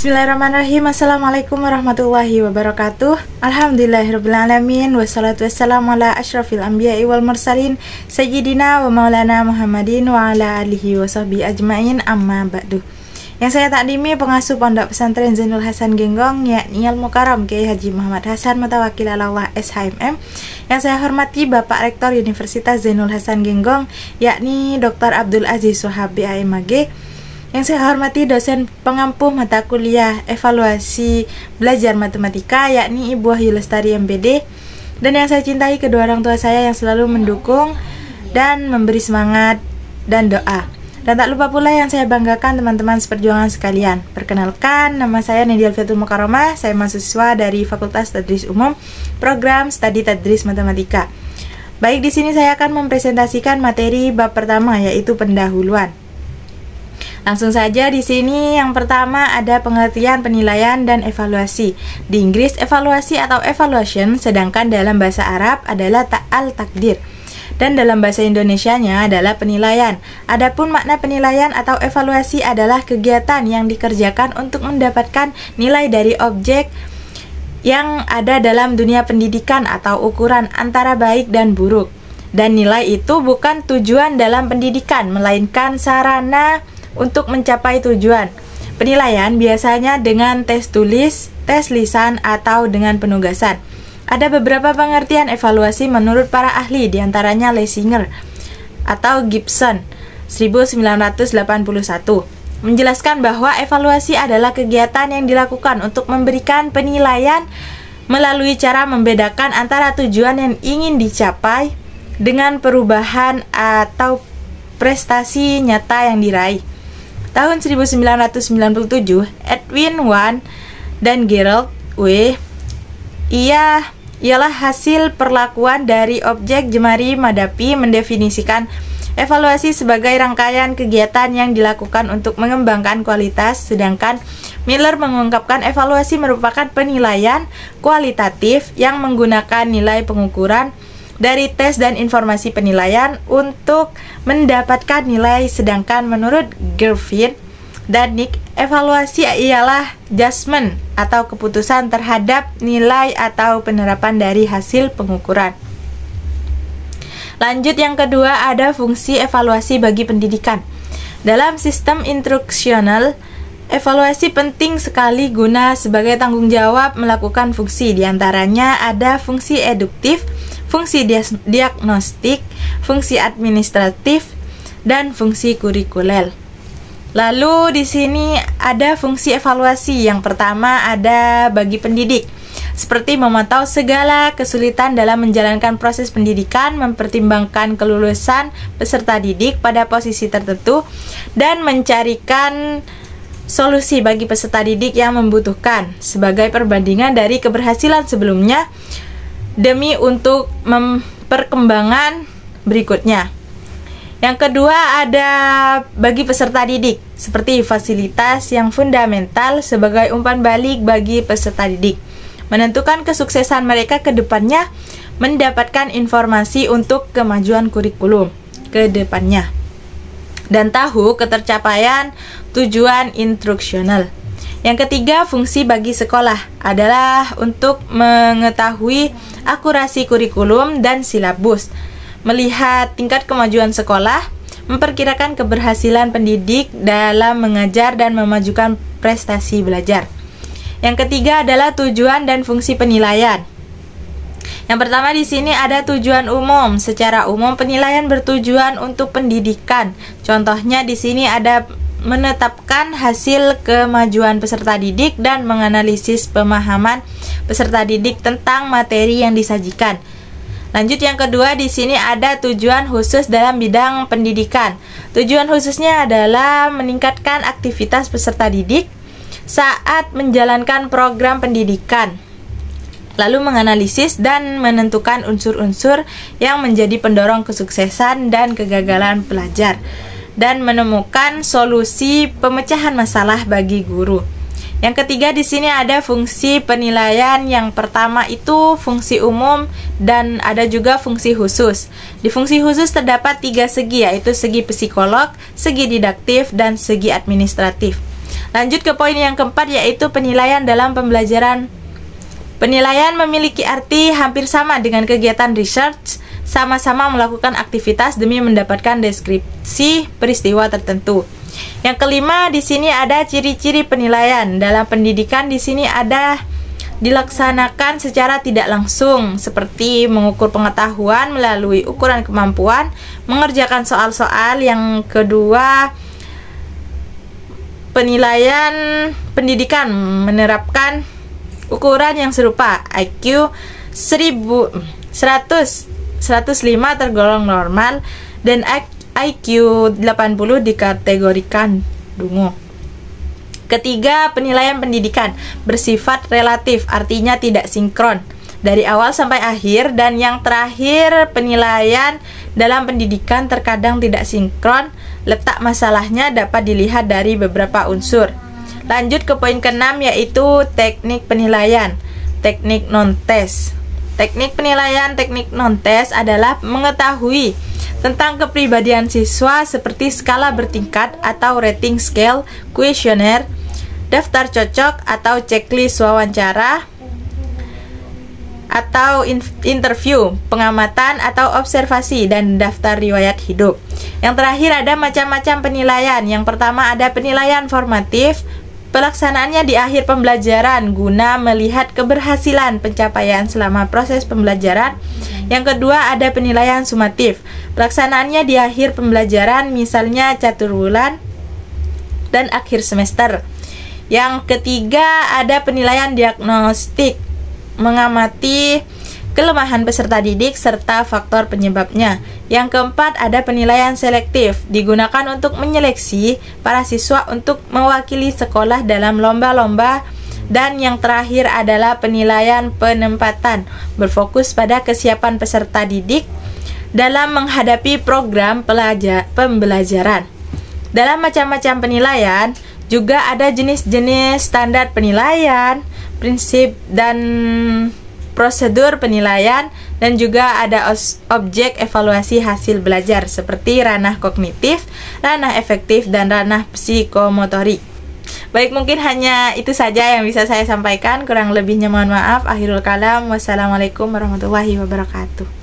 Bismillahirrahmanirrahim. Assalamualaikum warahmatullahi wabarakatuh. Alhamdulillahirrabbilalamin. Wassalatu wassalamu ala ashrafil anbiya'i wal mursalin Sayyidina wa maulana Muhammadin wa ala alihi wa sahbihi ajma'in, amma ba'du. Yang saya takdimi pengasuh Pondok Pesantren Zainul Hasan Genggong, yakni Al Mukarram Kiai Haji Muhammad Hasan Mutawakil Alallah SHMM. Yang saya hormati Bapak Rektor Universitas Zainul Hasan Genggong, yakni Dr. Abdul Aziz Sohabi AMAG. Yang saya hormati dosen pengampu mata kuliah evaluasi belajar matematika, yakni Ibu Wahyu Lestari MPD. Dan yang saya cintai kedua orang tua saya yang selalu mendukung dan memberi semangat dan doa. Dan tak lupa pula yang saya banggakan teman-teman seperjuangan sekalian. Perkenalkan, nama saya Nidia Alfiatul Mukarramah. Saya mahasiswa dari Fakultas Tadris Umum, program Studi Tadris Matematika. Baik, di sini saya akan mempresentasikan materi bab pertama, yaitu pendahuluan. Langsung saja di sini yang pertama ada pengertian penilaian dan evaluasi. Di Inggris evaluasi atau evaluation, sedangkan dalam bahasa Arab adalah al-takdir. Dan dalam bahasa Indonesianya adalah penilaian. Adapun makna penilaian atau evaluasi adalah kegiatan yang dikerjakan untuk mendapatkan nilai dari objek yang ada dalam dunia pendidikan atau ukuran antara baik dan buruk. Dan nilai itu bukan tujuan dalam pendidikan, melainkan sarana untuk mencapai tujuan. Penilaian biasanya dengan tes tulis, tes lisan, atau dengan penugasan. Ada beberapa pengertian evaluasi menurut para ahli, diantaranya Lessinger atau Gibson 1981 menjelaskan bahwa evaluasi adalah kegiatan yang dilakukan untuk memberikan penilaian melalui cara membedakan antara tujuan yang ingin dicapai dengan perubahan atau prestasi nyata yang diraih. Tahun 1997, Edwin Wan dan Gerald W. ialah hasil perlakuan dari objek jemari Madapi mendefinisikan evaluasi sebagai rangkaian kegiatan yang dilakukan untuk mengembangkan kualitas, sedangkan Miller mengungkapkan evaluasi merupakan penilaian kualitatif yang menggunakan nilai pengukuran dari tes dan informasi penilaian untuk mendapatkan nilai, sedangkan menurut Griffith dan Nick, evaluasi ialah judgment atau keputusan terhadap nilai atau penerapan dari hasil pengukuran. Lanjut, yang kedua ada fungsi evaluasi bagi pendidikan. Dalam sistem instruksional, evaluasi penting sekali guna sebagai tanggung jawab melakukan fungsi. Di antaranya ada fungsi eduktif, fungsi diagnostik, fungsi administratif, dan fungsi kurikuler. Lalu di sini ada fungsi evaluasi. Yang pertama ada bagi pendidik, seperti memantau segala kesulitan dalam menjalankan proses pendidikan, mempertimbangkan kelulusan peserta didik pada posisi tertentu, dan mencarikan solusi bagi peserta didik yang membutuhkan sebagai perbandingan dari keberhasilan sebelumnya demi untuk perkembangan berikutnya. Yang kedua ada bagi peserta didik, seperti fasilitas yang fundamental sebagai umpan balik bagi peserta didik, menentukan kesuksesan mereka ke depannya, mendapatkan informasi untuk kemajuan kurikulum ke depannya, dan tahu ketercapaian tujuan instruksional. Yang ketiga, fungsi bagi sekolah adalah untuk mengetahui akurasi kurikulum dan silabus, melihat tingkat kemajuan sekolah, memperkirakan keberhasilan pendidik dalam mengajar dan memajukan prestasi belajar. Yang ketiga adalah tujuan dan fungsi penilaian. Yang pertama di sini ada tujuan umum. Secara umum penilaian bertujuan untuk pendidikan. Contohnya di sini ada menetapkan hasil kemajuan peserta didik dan menganalisis pemahaman peserta didik tentang materi yang disajikan. Lanjut, yang kedua di sini ada tujuan khusus dalam bidang pendidikan. Tujuan khususnya adalah meningkatkan aktivitas peserta didik saat menjalankan program pendidikan, lalu menganalisis dan menentukan unsur-unsur yang menjadi pendorong kesuksesan dan kegagalan pelajar, dan menemukan solusi pemecahan masalah bagi guru. Yang ketiga di sini ada fungsi penilaian. Yang pertama itu fungsi umum dan ada juga fungsi khusus. Di fungsi khusus terdapat 3 segi, yaitu segi psikolog, segi didaktif, dan segi administratif. Lanjut ke poin yang keempat, yaitu penilaian dalam pembelajaran. Penilaian memiliki arti hampir sama dengan kegiatan research, sama-sama melakukan aktivitas demi mendapatkan deskripsi peristiwa tertentu. Yang kelima, di sini ada ciri-ciri penilaian. Dalam pendidikan di sini ada dilaksanakan secara tidak langsung, seperti mengukur pengetahuan melalui ukuran kemampuan, mengerjakan soal-soal. Yang kedua, penilaian pendidikan menerapkan ukuran yang serupa. IQ 105 tergolong normal dan IQ 80 dikategorikan dungu. Ketiga, penilaian pendidikan bersifat relatif, artinya tidak sinkron dari awal sampai akhir. Dan yang terakhir, penilaian dalam pendidikan terkadang tidak sinkron. Letak masalahnya dapat dilihat dari beberapa unsur. Lanjut ke poin ke-6, yaitu teknik penilaian, teknik non-tes. Teknik penilaian, teknik non-tes adalah mengetahui tentang kepribadian siswa seperti skala bertingkat atau rating scale, kuesioner, daftar cocok atau checklist wawancara, atau interview, pengamatan atau observasi, dan daftar riwayat hidup. Yang terakhir ada macam-macam penilaian. Yang pertama ada penilaian formatif. Pelaksanaannya di akhir pembelajaran guna melihat keberhasilan pencapaian selama proses pembelajaran. Yang kedua ada penilaian sumatif. Pelaksanaannya di akhir pembelajaran, misalnya catur bulan dan akhir semester. Yang ketiga ada penilaian diagnostik, mengamati kelemahan peserta didik serta faktor penyebabnya. Yang keempat ada penilaian selektif, digunakan untuk menyeleksi para siswa untuk mewakili sekolah dalam lomba-lomba. Dan yang terakhir adalah penilaian penempatan, berfokus pada kesiapan peserta didik dalam menghadapi program pembelajaran. Dalam macam-macam penilaian juga ada jenis-jenis standar penilaian, prinsip dan prosedur penilaian, dan juga ada objek evaluasi hasil belajar seperti ranah kognitif, ranah efektif, dan ranah psikomotorik. Baik, mungkin hanya itu saja yang bisa saya sampaikan. Kurang lebihnya mohon maaf. Akhirul kalam. Wassalamualaikum warahmatullahi wabarakatuh.